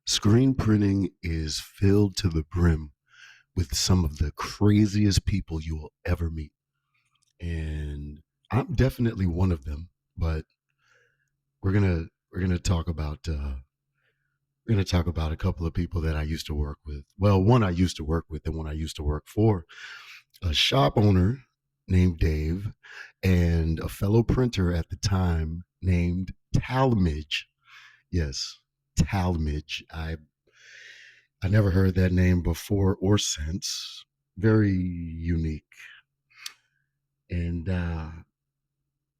Screen printing is filled to the brim with some of the craziest people you will ever meet. And I'm definitely one of them, but we're gonna talk about a couple of people that I used to work with. Well, one I used to work with and one I used to work for. A shop owner named Dave and a fellow printer at the time named Talmage. Yes, Talmage. I never heard that name before or since. Very unique. And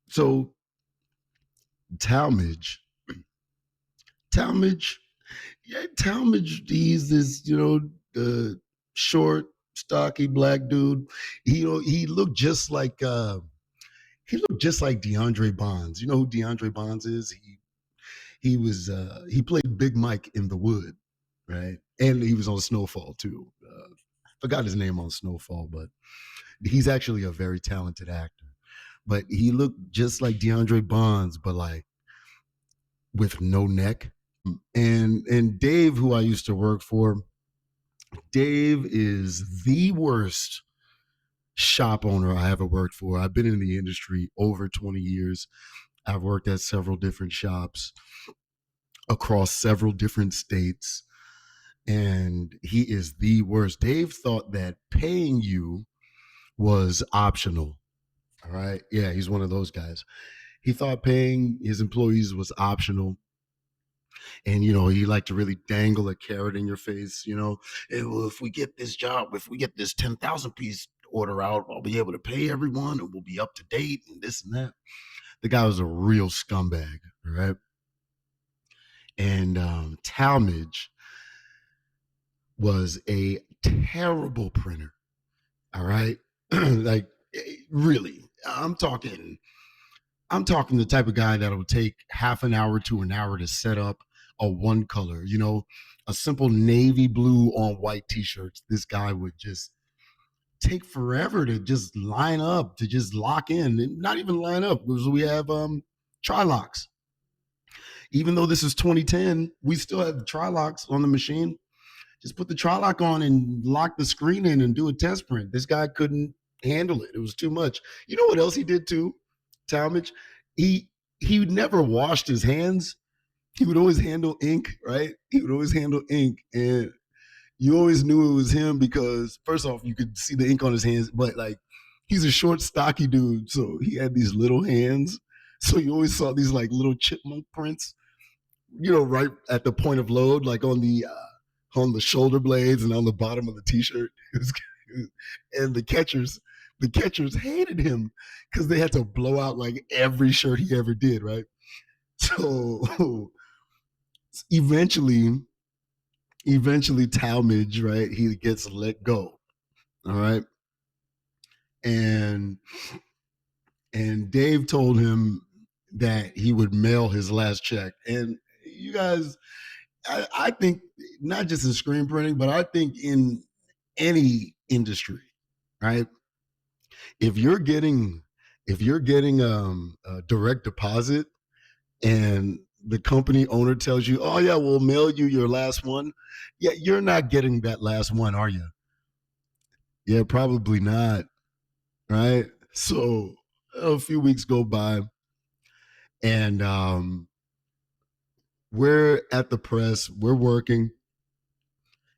so Talmage, Talmage, yeah, Talmage, he's this, the short, stocky black dude. He looked just like DeAndre Bonds. You know who DeAndre Bonds is? He played Big Mike in The Wood, right? And he was on Snowfall too. Forgot his name on Snowfall, but he's actually a very talented actor. But he looked just like DeAndre Bonds, but like with no neck. And Dave, who I used to work for, Dave is the worst shop owner I ever worked for. I've been in the industry over 20 years. I've worked at several different shops across several different states, and he is the worst. Dave thought that paying you was optional. All right. Yeah, he's one of those guys. He thought paying his employees was optional. And, he liked to really dangle a carrot in your face, hey, well, if we get this job, if we get this 10,000 piece order out, I'll be able to pay everyone and we'll be up to date and this and that. The guy was a real scumbag. Right. And Talmage was a terrible printer. All right. Like, really, I'm talking the type of guy that will take half an hour to an hour to set up a one color, a simple navy blue on white t-shirts. This guy would just take forever to just line up, to just lock in, and not even line up because we have tri-locks. Even though this is 2010, we still have tri-locks on the machine. Just put the tri-lock on and lock the screen in and do a test print. This guy couldn't handle it. It was too much. You know what else he did too, Talmadge? He never washed his hands. He would always handle ink, right? He would always handle ink, and you always knew it was him because first off, you could see the ink on his hands, but like he's a short, stocky dude, so he had these little hands. So you always saw these like little chipmunk prints, right at the point of load, like on the shoulder blades and on the bottom of the t-shirt. And the catchers hated him because they had to blow out like every shirt he ever did, right? So eventually, Talmadge, right, he gets let go. All right. And Dave told him that he would mail his last check. And you guys, I think not just in screen printing, but I think in any industry, right? If you're getting a direct deposit and the company owner tells you, "Oh yeah, we'll mail you your last one," yeah, you're not getting that last one, are you? Yeah, probably not, right? So a few weeks go by, and we're at the press, we're working.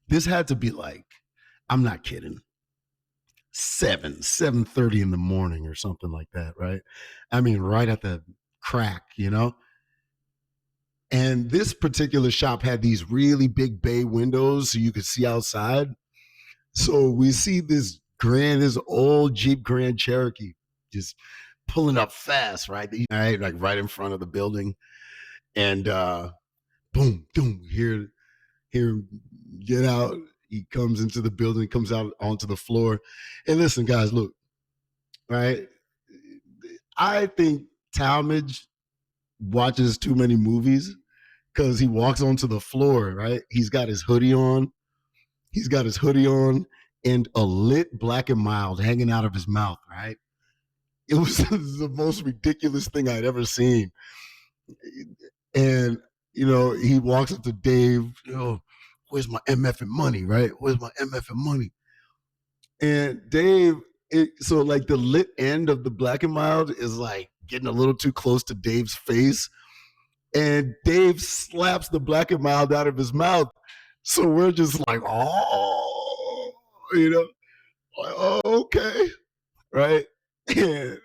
This had to be like, I'm not kidding, 7:30 in the morning or something like that, right? I mean, right at the crack. And this particular shop had these really big bay windows so you could see outside. So we see this old Jeep Grand Cherokee just pulling up fast, right? Right, like right in front of the building. And boom, boom, hear him get out. He comes into the building, comes out onto the floor. And listen, guys, look, right? I think Talmadge watches too many movies because he walks onto the floor, right? He's got his hoodie on. And a lit Black and Mild hanging out of his mouth, right? It was the most ridiculous thing I'd ever seen. And he walks up to Dave, where's my MF and money, right? Where's my MF and money? And Dave, so like the lit end of the Black and Mild is like getting a little too close to Dave's face. And Dave slaps the Black and Mild out of his mouth. So we're just like, oh, like, oh, okay, right? And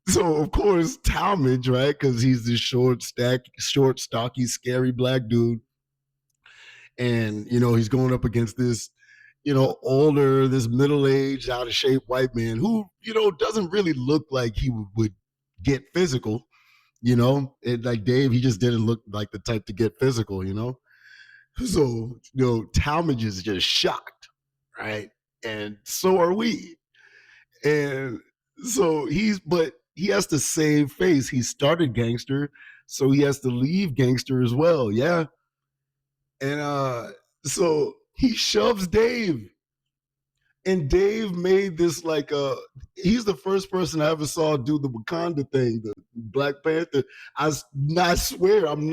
so of course Talmadge, right? Because he's this short, stocky, scary black dude, and he's going up against this, older, this middle-aged, out of shape white man who, doesn't really look like he would get physical. Like Dave, he just didn't look like the type to get physical. So Talmadge is just shocked, right? And so are we. And so but he has to save face. He started gangster, so he has to leave gangster as well. Yeah. And so he shoves Dave. And Dave made this like he's the first person I ever saw do the Wakanda thing, the Black Panther. I swear I am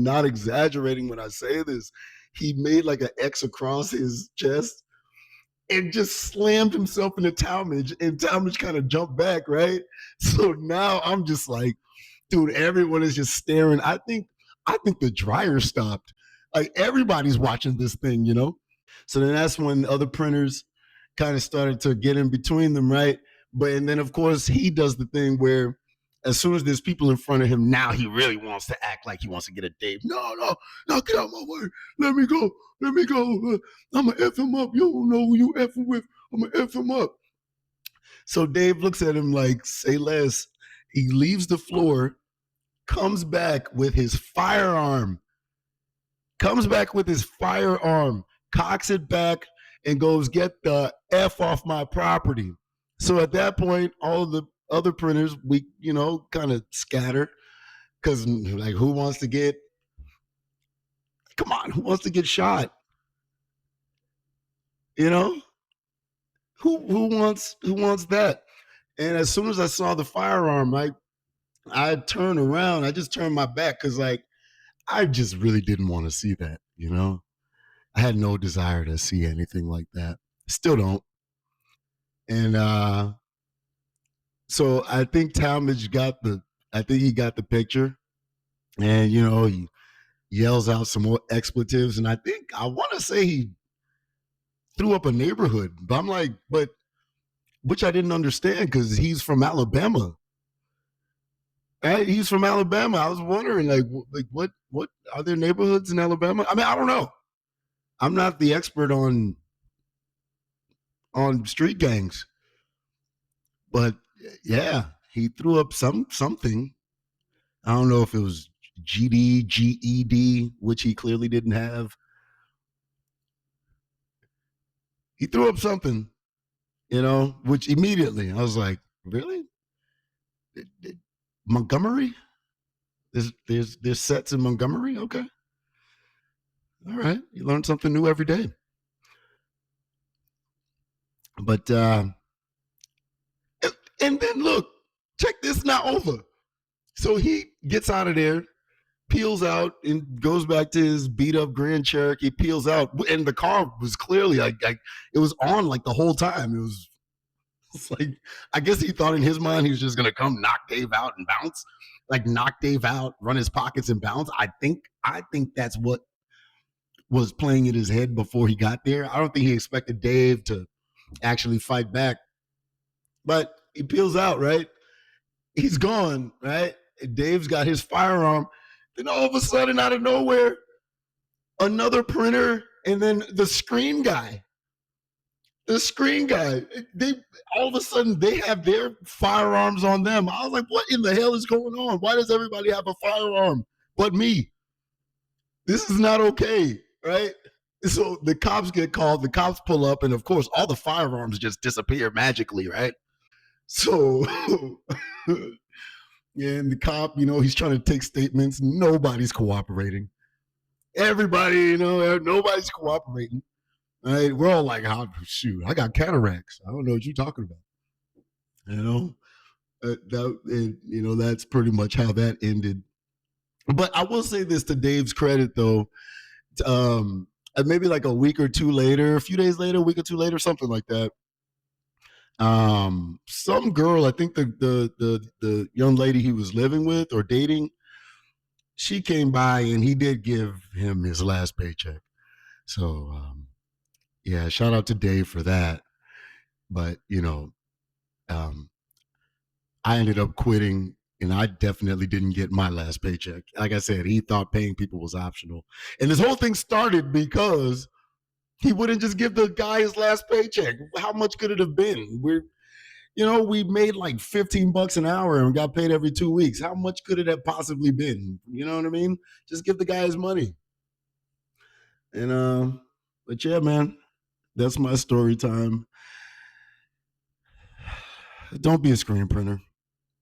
not exaggerating when I say this. He made like an X across his chest and just slammed himself into Talmadge, and Talmadge kind of jumped back, right? So now I'm just like, dude, everyone is just staring. I think the dryer stopped. Like everybody's watching this thing. So then that's when other printers kind of started to get in between them, right? And then of course he does the thing where as soon as there's people in front of him, now he really wants to act like he wants to get a Dave. No, get out of my way. Let me go. I'm going to F him up. You don't know who you Fing with. I'm going to F him up. So Dave looks at him like, say less. He leaves the floor, comes back with his firearm, cocks it back, and goes, get the F off my property. So at that point, all of the other printers, we, kind of scatter because like who wants to get shot? Who wants that? And as soon as I saw the firearm, I turned around. I just turned my back because like I just really didn't want to see that. I had no desire to see anything like that. Still don't. And so I think Talmadge got the picture, and he yells out some more expletives, and I want to say he threw up a neighborhood, but I'm like, which I didn't understand because he's from Alabama. Right? He's from Alabama. I was wondering, like what are there neighborhoods in Alabama? I mean, I don't know. I'm not the expert on street gangs, but yeah, he threw up something. I don't know if it was GD, GED, which he clearly didn't have. He threw up something, which immediately I was like, really? Montgomery? There's sets in Montgomery? Okay. All right. You learn something new every day. But and then look, check this now over. So he gets out of there, peels out, and goes back to his beat up Grand Cherokee, peels out. And the car was clearly like it was on like the whole time. It's like, I guess he thought in his mind he was just gonna come knock Dave out and bounce, like knock Dave out, run his pockets and bounce. I think that's what was playing in his head before he got there. I don't think he expected Dave to actually fight back, but he peels out, right? He's gone, right? Dave's got his firearm. Then all of a sudden, out of nowhere, another printer, and then the screen guy. They all of a sudden they have their firearms on them. I was like, what in the hell is going on? Why does everybody have a firearm but me? This is not okay, right? So the cops get called, the cops pull up, and of course, all the firearms just disappear magically, right? So, and the cop, he's trying to take statements. Nobody's cooperating. Everybody, nobody's cooperating. Right? We're all like, oh, shoot, I got cataracts. I don't know what you're talking about. That's pretty much how that ended. But I will say this to Dave's credit, though. Maybe like a week or two later, a few days later, a week or two later, something like that. Some girl, I think the young lady he was living with or dating, she came by and he did give him his last paycheck. So yeah, shout out to Dave for that. But um, I ended up quitting, and I definitely didn't get my last paycheck. Like I said, he thought paying people was optional, and this whole thing started because he wouldn't just give the guy his last paycheck. How much could it have been? We made like $15 an hour and got paid every 2 weeks. How much could it have possibly been? You know what I mean? Just give the guy his money. And but yeah, man, that's my story time. Don't be a screen printer.